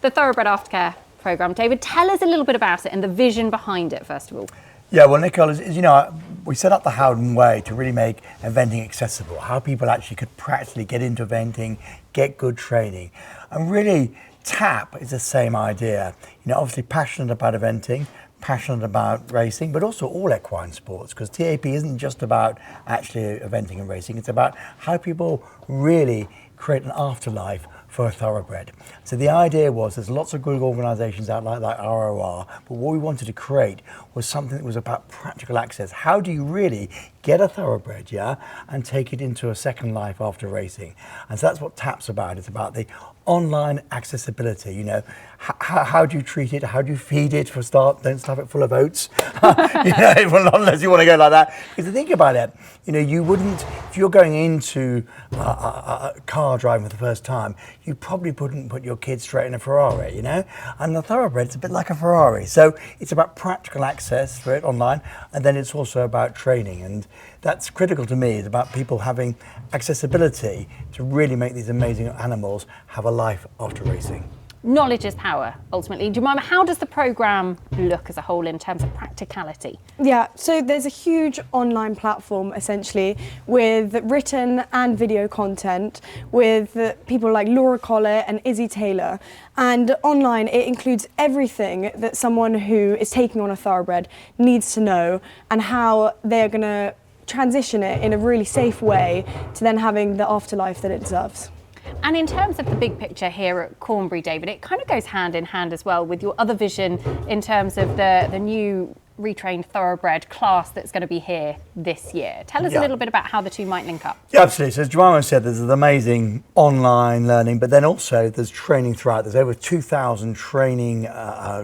the Thoroughbred Aftercare Programme. David, tell us a little bit about it and the vision behind it, first of all. Yeah, well, Nicole, as you know, we set up the Howden Way to really make eventing accessible, how people actually could practically get into eventing, get good training. And really, TAP is the same idea. You know, obviously passionate about eventing, passionate about racing, but also all equine sports, because TAP isn't just about actually eventing and racing, it's about how people really create an afterlife for a thoroughbred. So the idea was there's lots of good organisations out like ROR, but what we wanted to create was something that was about practical access. How do you really get a thoroughbred, yeah, and take it into a second life after racing? And so that's what TAP's about. It's about the online accessibility. You know, how do you treat it? How do you feed it? For a start, don't stuff it full of oats. You know, unless you want to go like that. Because think about it, you know, you wouldn't, if you're going into a car driving for the first time, you probably wouldn't put your kids straight in a Ferrari, you know? And the thoroughbred's a bit like a Ferrari. So it's about practical access for it online, and then it's also about training. And that's critical to me. It's about people having accessibility to really make these amazing animals have a life after racing. Knowledge is power, ultimately. Jemima, how does the programme look as a whole in terms of practicality? Yeah, so there's a huge online platform, essentially, with written and video content, with people like Laura Collett and Izzy Taylor. And online, it includes everything that someone who is taking on a thoroughbred needs to know, and how they're going to transition it in a really safe way to then having the afterlife that it deserves. And in terms of the big picture here at Cornbury, David, it kind of goes hand in hand as well with your other vision in terms of the new retrained thoroughbred class that's going to be here this year. Tell us a little bit about how the two might link up. Yeah, absolutely. So as Jemima said, there's an amazing online learning, but then also there's training throughout. There's over 2,000 training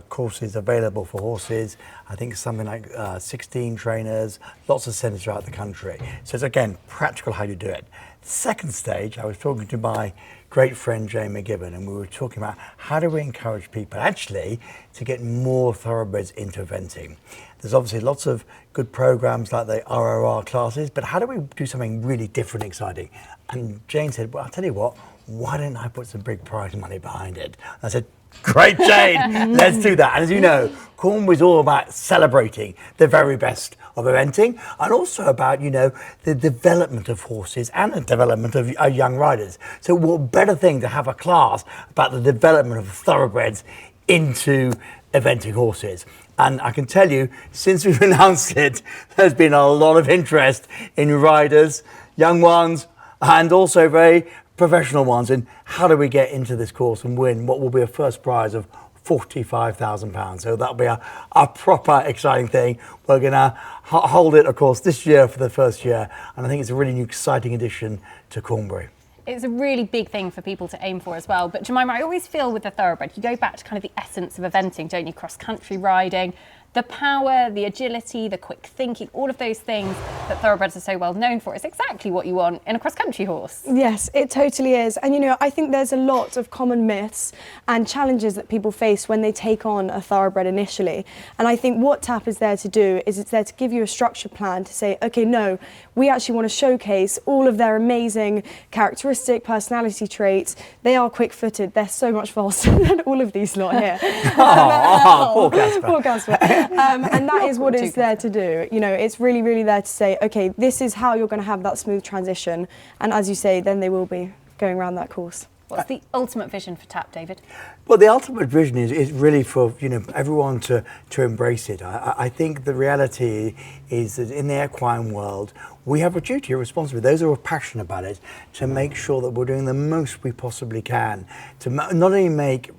courses available for horses. I think something like 16 trainers, lots of centres throughout the country. So it's, again, practical how you do it. Second stage, I was talking to my great friend Jane McGibbon, and we were talking about how do we encourage people actually to get more thoroughbreds into eventing. There's obviously lots of good programs like the ROR classes, but how do we do something really different, exciting? And Jane said, well, I'll tell you what, why don't I put some big prize money behind it? And I said, great, Jane, let's do that. And as you know, Cornbury's all about celebrating the very best of eventing, and also about, you know, the development of horses and the development of young riders. So what better thing to have a class about the development of thoroughbreds into eventing horses. And I can tell you, since we've announced it, there's been a lot of interest in riders, young ones, and also very professional ones, in how do we get into this course and win what will be a first prize of £45,000. So that'll be a proper exciting thing. We're going to hold it, of course, this year for the first year, and I think it's a really new, exciting addition to Cornbury. It's a really big thing for people to aim for as well. But Jemima, I always feel with the thoroughbred, you go back to kind of the essence of eventing, don't you? Cross-country riding, the power, the agility, the quick thinking, all of those things that thoroughbreds are so well known for is exactly what you want in a cross-country horse. Yes, it totally is. And you know, I think there's a lot of common myths and challenges that people face when they take on a thoroughbred initially. And I think what TAP is there to do is it's there to give you a structured plan to say, okay, no, we actually want to showcase all of their amazing characteristic personality traits. They are quick-footed. They're so much faster than all of these lot here. Poor Casper. Poor Casper. And that is what it's there to do. You know, it's really, really there to say, okay, this is how you're going to have that smooth transition. And as you say, then they will be going around that course. What's the ultimate vision for TAP, David? Well, the ultimate vision is really for, you know, everyone to embrace it. I think the reality is that in the equine world, we have a duty, a responsibility, those who are passionate about it, to make sure that we're doing the most we possibly can to not only make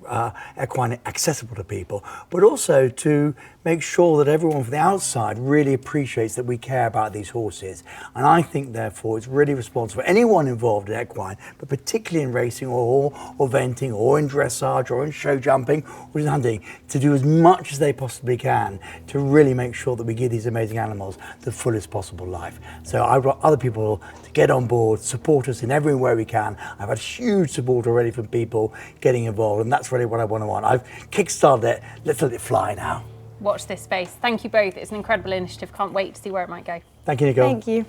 equine accessible to people, but also to make sure that everyone from the outside really appreciates that we care about these horses. And I think, therefore, it's really responsible for anyone involved in equine, but particularly in racing or venting or in dressage or in show jumping or in hunting, to do as much as they possibly can to really make sure that we give these amazing animals the fullest possible life. So I've got other people to get on board, support us in every way we can. I've had huge support already from people getting involved, and that's really what I want. I've kickstarted it. Let's let it fly now. Watch this space. Thank you both. It's an incredible initiative. Can't wait to see where it might go. Thank you, Nicole. Thank you.